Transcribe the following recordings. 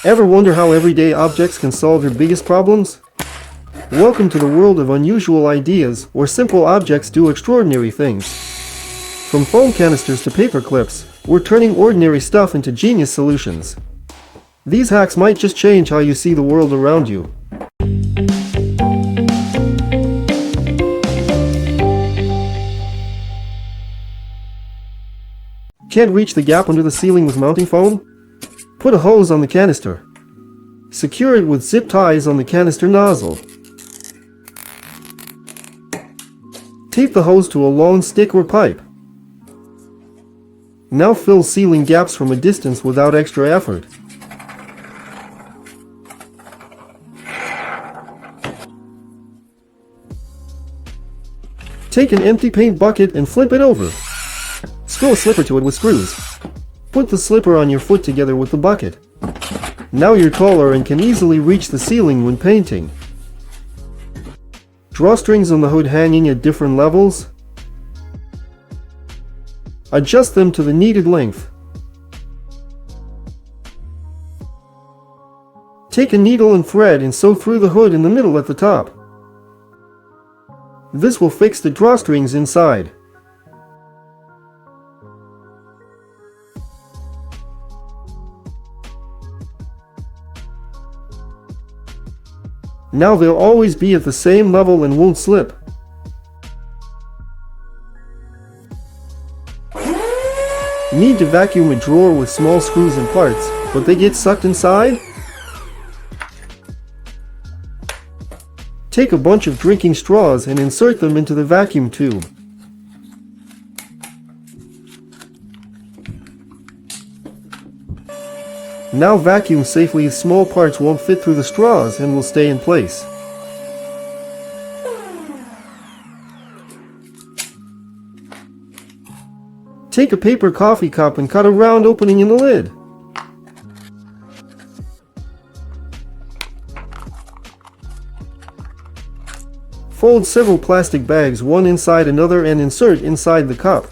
Ever wonder how everyday objects can solve your biggest problems? Welcome to the world of unusual ideas, where simple objects do extraordinary things. From foam canisters to paper clips, we're turning ordinary stuff into genius solutions. These hacks might just change how you see the world around you. Can't reach the gap under the ceiling with mounting foam? Put a hose on the canister. Secure it with zip ties on the canister nozzle. Tape the hose to a long stick or pipe. Now fill ceiling gaps from a distance without extra effort. Take an empty paint bucket and flip it over. Screw a slipper to it with screws. Put the slipper on your foot together with the bucket. Now you're taller and can easily reach the ceiling when painting. Drawstrings on the hood hanging at different levels. Adjust them to the needed length. Take a needle and thread and sew through the hood in the middle at the top. This will fix the drawstrings inside. Now they'll always be at the same level and won't slip. Need to vacuum a drawer with small screws and parts, but they get sucked inside? Take a bunch of drinking straws and insert them into the vacuum tube. Now vacuum safely. Small parts won't fit through the straws and will stay in place. Take a paper coffee cup and cut a round opening in the lid. Fold several plastic bags one inside another and insert inside the cup.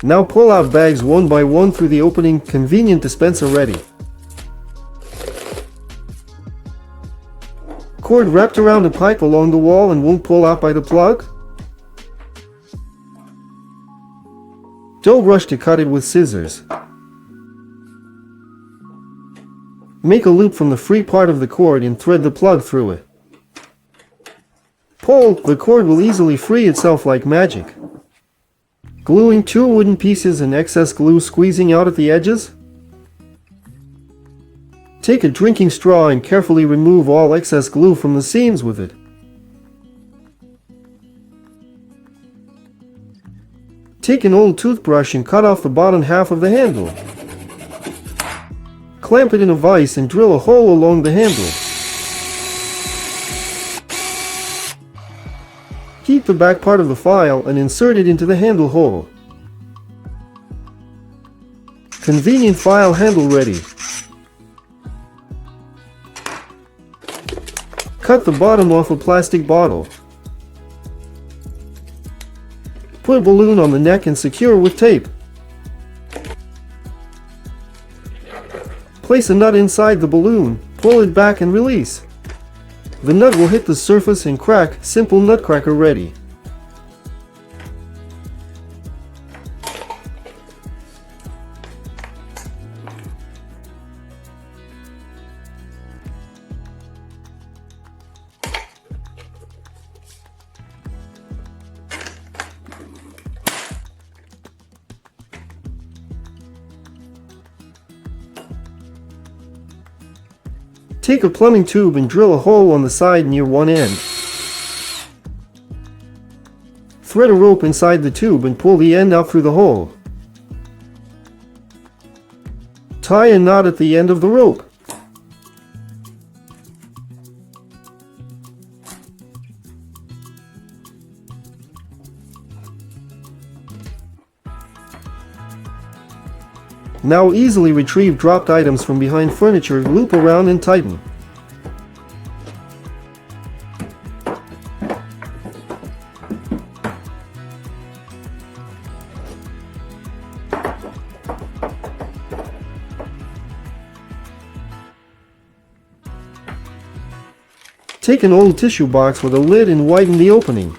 Now pull out bags one by one through the opening. Convenient dispenser ready. Cord wrapped around a pipe along the wall and won't pull out by the plug. Don't rush to cut it with scissors. Make a loop from the free part of the cord and thread the plug through it. Pull, the cord will easily free itself like magic. Gluing two wooden pieces and excess glue squeezing out at the edges. Take a drinking straw and carefully remove all excess glue from the seams with it. Take an old toothbrush and cut off the bottom half of the handle. Clamp it in a vise and drill a hole along the handle. Keep the back part of the file and insert it into the handle hole. Convenient file handle ready. Cut the bottom off a plastic bottle. Put a balloon on the neck and secure with tape. Place a nut inside the balloon, pull it back and release. The nut will hit the surface and crack. Simple nutcracker ready. Take a plumbing tube and drill a hole on the side near one end. Thread a rope inside the tube and pull the end out through the hole. Tie a knot at the end of the rope. Now easily retrieve dropped items from behind furniture, loop around and tighten. Take an old tissue box with a lid and widen the opening.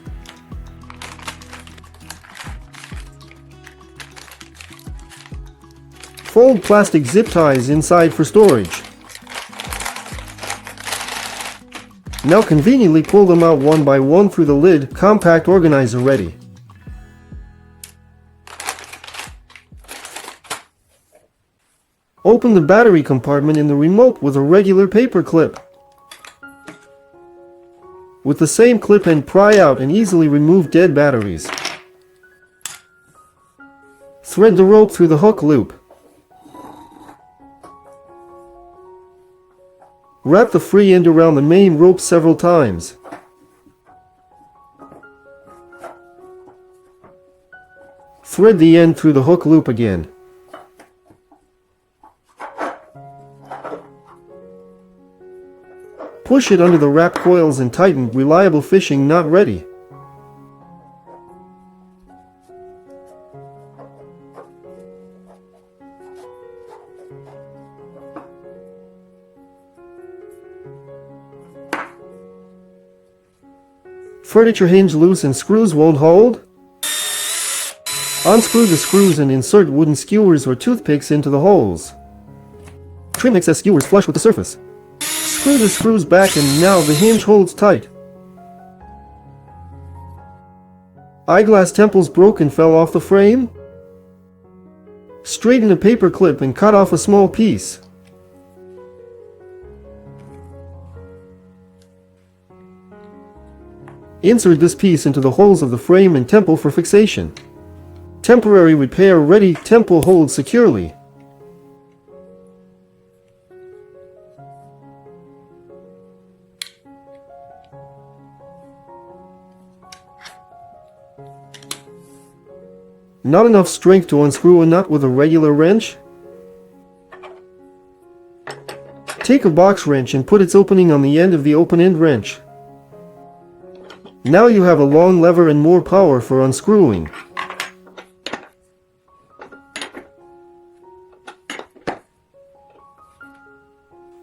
Fold plastic zip ties inside for storage. Now conveniently pull them out one by one through the lid, compact organizer ready. Open the battery compartment in the remote with a regular paper clip. With the same clip end, pry out and easily remove dead batteries. Thread the rope through the hook loop. Wrap the free end around the main rope several times. Thread the end through the hook loop again. Push it under the wrap coils and tighten. Reliable fishing not ready. Furniture hinge loose and screws won't hold? Unscrew the screws and insert wooden skewers or toothpicks into the holes. Trim excess skewers flush with the surface. Screw the screws back and now the hinge holds tight. Eyeglass temples broke and fell off the frame? Straighten a paper clip and cut off a small piece. Insert this piece into the holes of the frame and temple for fixation. Temporary repair ready, temple holds securely. Not enough strength to unscrew a nut with a regular wrench? Take a box wrench and put its opening on the end of the open-end wrench. Now you have a long lever and more power for unscrewing.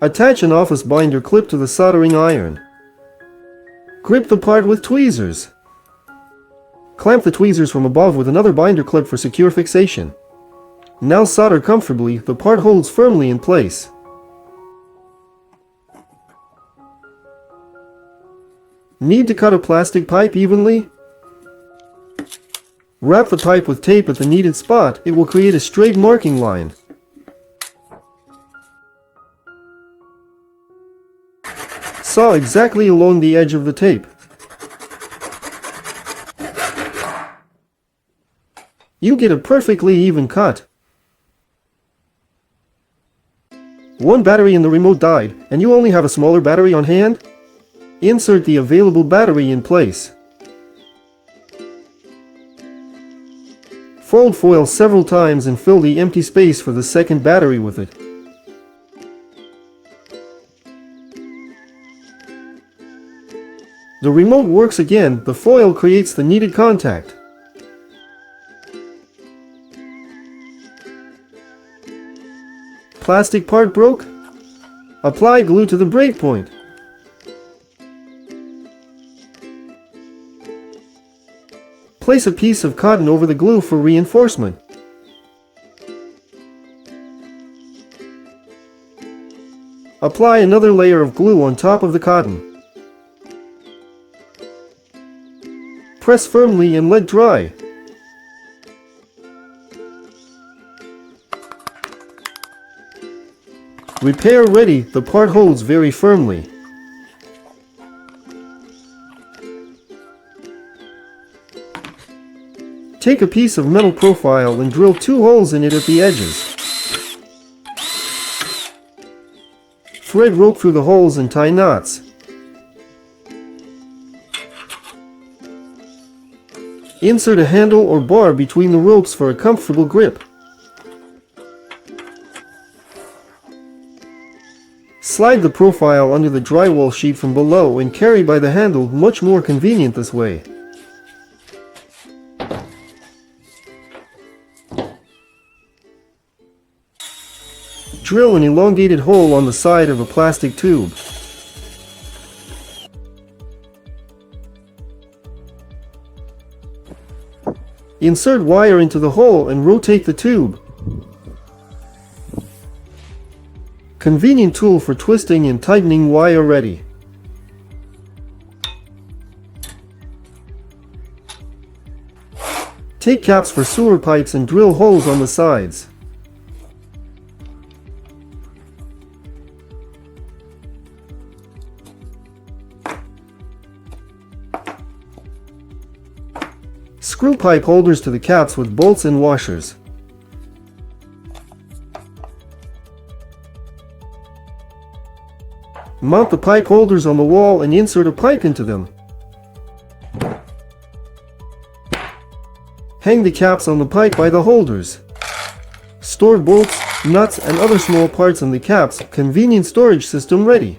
Attach an office binder clip to the soldering iron. Grip the part with tweezers. Clamp the tweezers from above with another binder clip for secure fixation. Now solder comfortably, the part holds firmly in place. Need to cut a plastic pipe evenly? Wrap the pipe with tape at the needed spot, it will create a straight marking line. Saw exactly along the edge of the tape. You get a perfectly even cut. One battery in the remote died, and you only have a smaller battery on hand? Insert the available battery in place. Fold foil several times and fill the empty space for the second battery with it. The remote works again, the foil creates the needed contact. Plastic part broke? Apply glue to the breakpoint. Place a piece of cotton over the glue for reinforcement. Apply another layer of glue on top of the cotton. Press firmly and let dry. Repair ready, the part holds very firmly. Take a piece of metal profile and drill 2 holes in it at the edges. Thread rope through the holes and tie knots. Insert a handle or bar between the ropes for a comfortable grip. Slide the profile under the drywall sheet from below and carry by the handle, much more convenient this way. Drill an elongated hole on the side of a plastic tube. Insert wire into the hole and rotate the tube. Convenient tool for twisting and tightening wire ready. Take caps for sewer pipes and drill holes on the sides. Screw pipe holders to the caps with bolts and washers. Mount the pipe holders on the wall and insert a pipe into them. Hang the caps on the pipe by the holders. Store bolts, nuts, and other small parts in the caps. Convenient storage system ready.